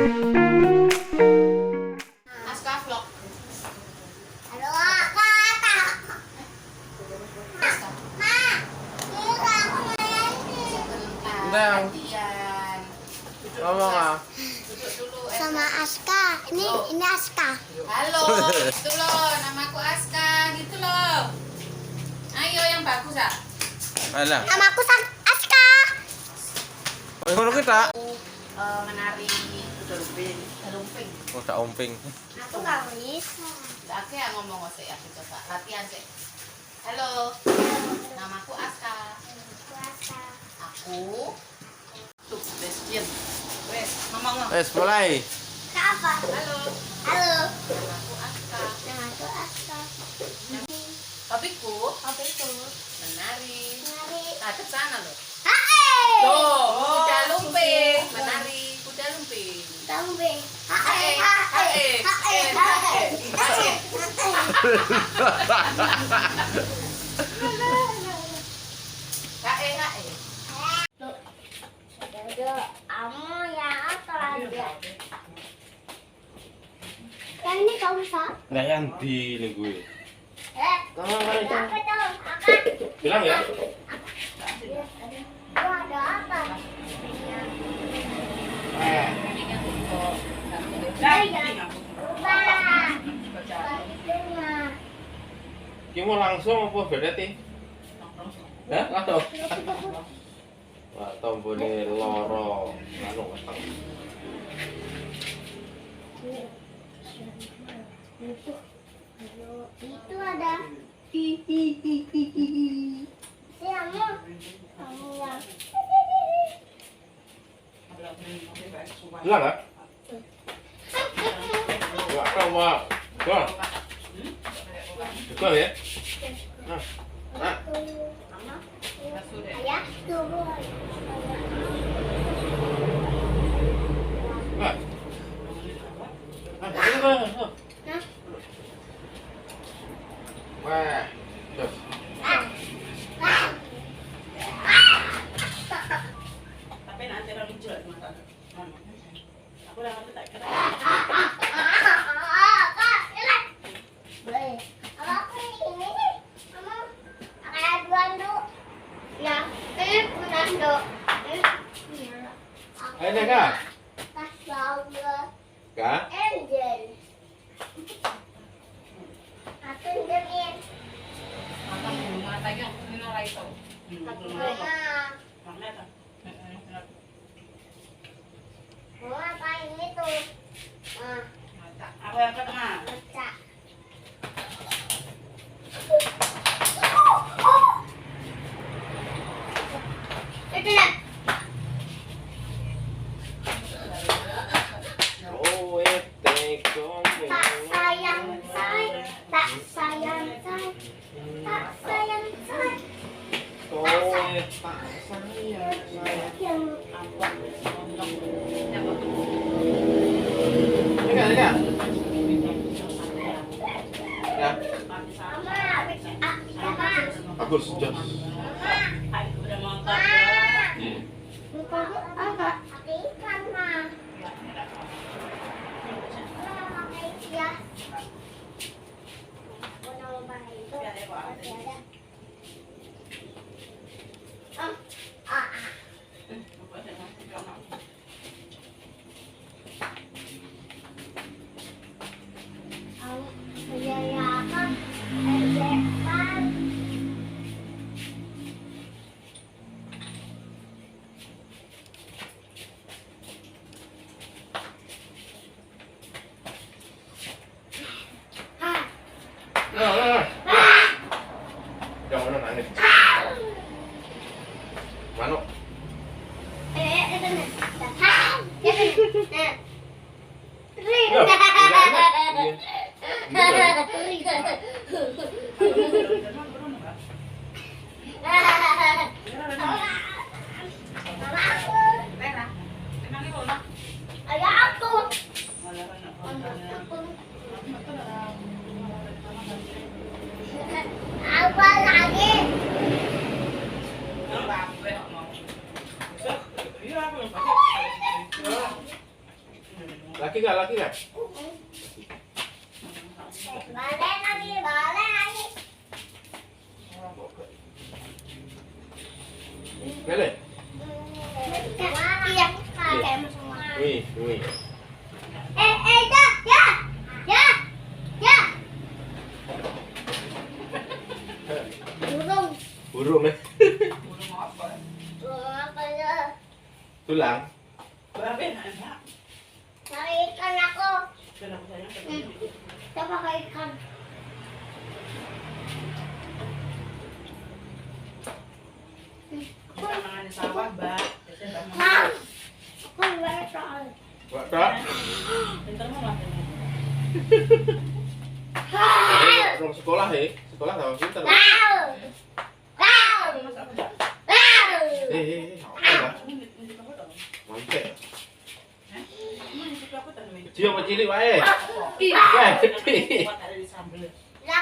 Aska vlog. Halo, kata. Sebentar. Ngomong ah. Duduk dulu. Sama Aska. Ini Aska. Halo, gitu loh. Namaku Aska, gitu loh. Ayo yang bagus ah. Alah. Namaku Aska. Ngono kita. Aku menari lumping. Oh, tak omping. Aku nggak bisa. Aku yang ngomong sih, aku coba latihan sih. Halo, namaku Aska. Aku tuh diam. Wes, ngomong. Wes mulai. Apa? Halo, Halo. namaku Aska. Namaku Aska. Hobiku Hobiku menari. menari. Nah, ke sana loh. Hae. Tuh, kuda lumping, menari kuda lumping. Lumping. Hae, hae, hae, hae, hae. Hae, hae. Kamu yang apa lagi? Yang ini kamu bisa? Nah, yang di ini gue. Kamu kan itu. Apa tuh? Akan. Bilang ya. Itu ada apa? Kamu langsung apa berarti? Hah? Atau? Wah, tombone loro. Anu weteng. Itu ada. Kamu yang. Bilang enggak? Enggak tahu, Mak. Betul. Betul ya? Nah. Nah. Ayah, tunggu. Nah. Nah. Wah. Tuh. Tapi nanti orang jual mata. Aku udah ngerti tak kira. Boleh. Kalau aku ini nih, kamu akan aduan dulu. Nah, ini benar dulu. Ayo deh, Kak. Tas bawa Kak. angel. Aku jamin. Matanya ini narai itu. Aku mana? Magnet. Mau ngapain itu? Nah, Aku yang ke tengah. pecah. Itu lah. Oh, Tak sayang say, tak sayang say, tak sayang say. Yang Mama, Bagus, Jos. Udah nonton. buka apa? Ikan mah. Ya. Jangan nangis. Mano. Apa lagi? Laki nggak? Laki nggak? Balik lagi. Boleh? Iya, kayak semua. Wih. Ya. Burung. Burung nih. Burung apa? Burung apa ya? Tulang. Berapa enak? Cari ikan aku. Kenapa sayang? Coba pakai ikan. Kita makan di sawah, Mbak. Mam. Aku nggak tahu. Wak tak? Pinter mau lah. Orang sekolah ya? Sekolah sama pintar. Tahu. Apa lah? Mantap. Cium apa cilik wae? Lagi.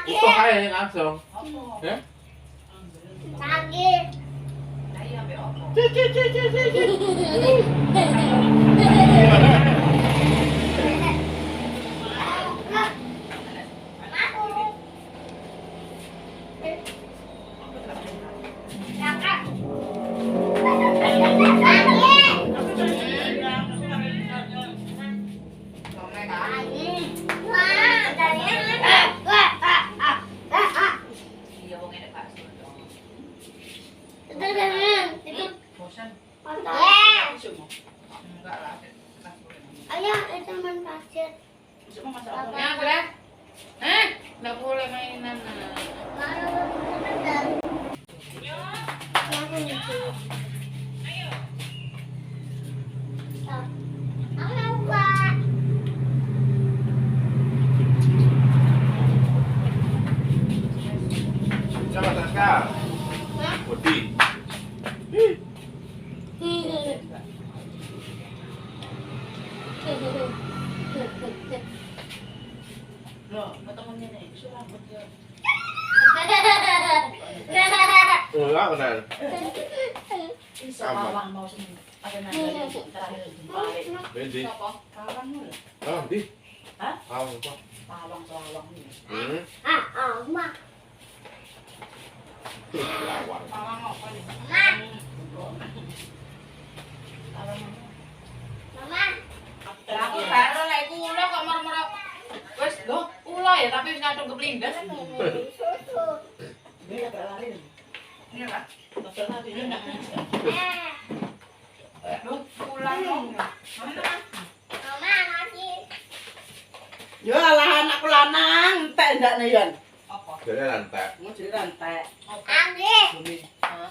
Utuh ae langsung. Ya? Lagi. Ayah, itu main pasir. Ya, boleh. Nggak boleh mainan. Siapa Taska? Budi. Loh, ketemunya nih, sudah betul. Enggak benar. Pawang mau sini. Ada nada terakhir jumpa. Bendi. Siapa? Pawang dulu. Oh, di. Hah? Pawang apa? Pawang ini. Oma. Lawan. Pawang apa nih? Mama. Aku baru lagi ulo kok marah-marah. Wes, loh, ulo ya tapi wis ngadung keplindas. Susu. Ini agak lari. Ini lah. Agak lari. Loh, pulang dong. Mana? Mama lagi. Yo alah anakku lanang, entek ndak nih Yon. Apa? Jadi lantai. Mau jadi rantai. Ambil. Bumi. Hah?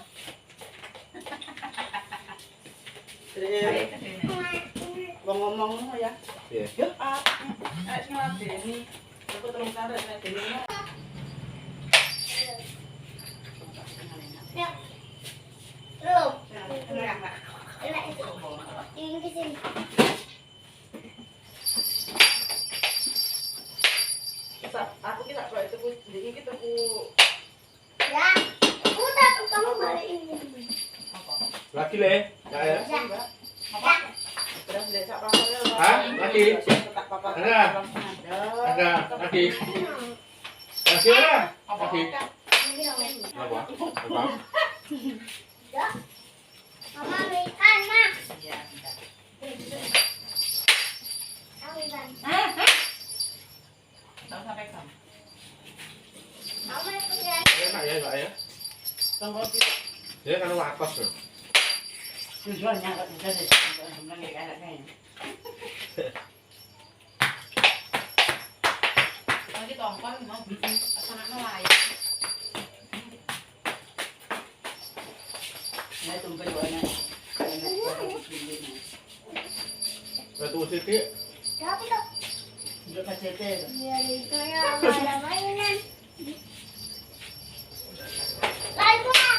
Terus ngomong ngono ya. Iya. Yo, ayo ngladeni. Aku terus tarik ngladeni. Ya. Belum. Enggak. Enak itu. Ini ke sini. Aku kita kalau itu jadi kita ku Ya. Udah kamu balik ini. apa? Laki le. Ya ya. Apa? Terus desa pasarnya. Hah? Laki? Tetap papa. Enggak. Enggak. Laki. Laki lah. Apa? Laki. Apa? Apa? Ya. Mama ikan mah. Iya. Kamu ikan. Tahu sampai kamu. Mama ikan. Enak ya, Pak ya. Tunggu Dia kan atas loh. tujuannya kok bisa deh. Sebenarnya kayak anaknya. Lagi tongkol mau bikin anaknya lain. Ya tunggu doanya. Batu sedikit. Siapa tuh? Untuk KCT. Ya itu ya ada mainan. Lagi lah.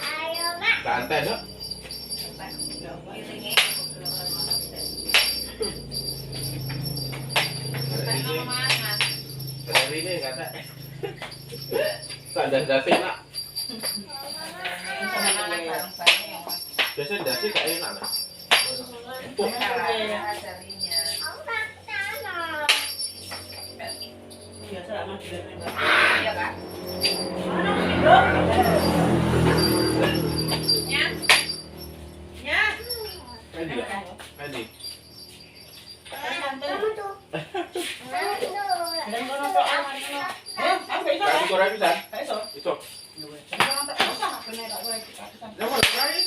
Ayo nak. Santai dok. Ini dasi nak. Sama anak bareng-bareng ya, Mas. Biasanya dasi gak enak nak. Carinya. Aku tak sana. Biasa lama juga. Iya, Kak. Ya. Ya. Medi lah. Medi. Kamu tuh. Kamu tuh. Dan kono kok aku iso. Kasih korek bisa. Iso. Itu. Jangan tak usah kena tak boleh. Yang mana lagi?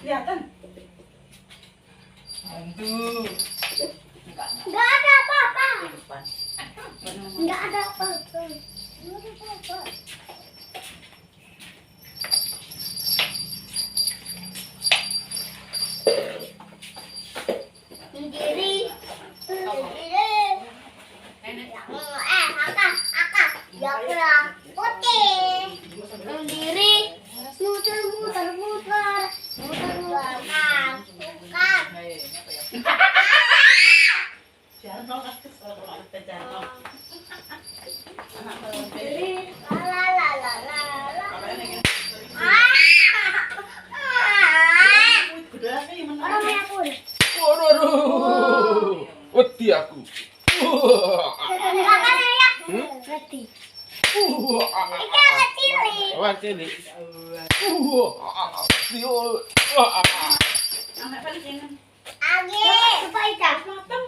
Kelihatan. Aduh. Nggak ada apa-apa. Depan. Nggak ada apa-apa. Nggak ada apa-apa. Sendiri. Sendiri. Akak. Yang merah putih. Sendiri. Muter. Bukan. Jangan kalau ada jangan. Sendiri. La. Udah sih Orang menang. banyak pun. Waduh. Wedi aku. Makan ya. Ngerti. Ikan kecil. Awan sini. Anak paling Agi. Coba ikan. mateng.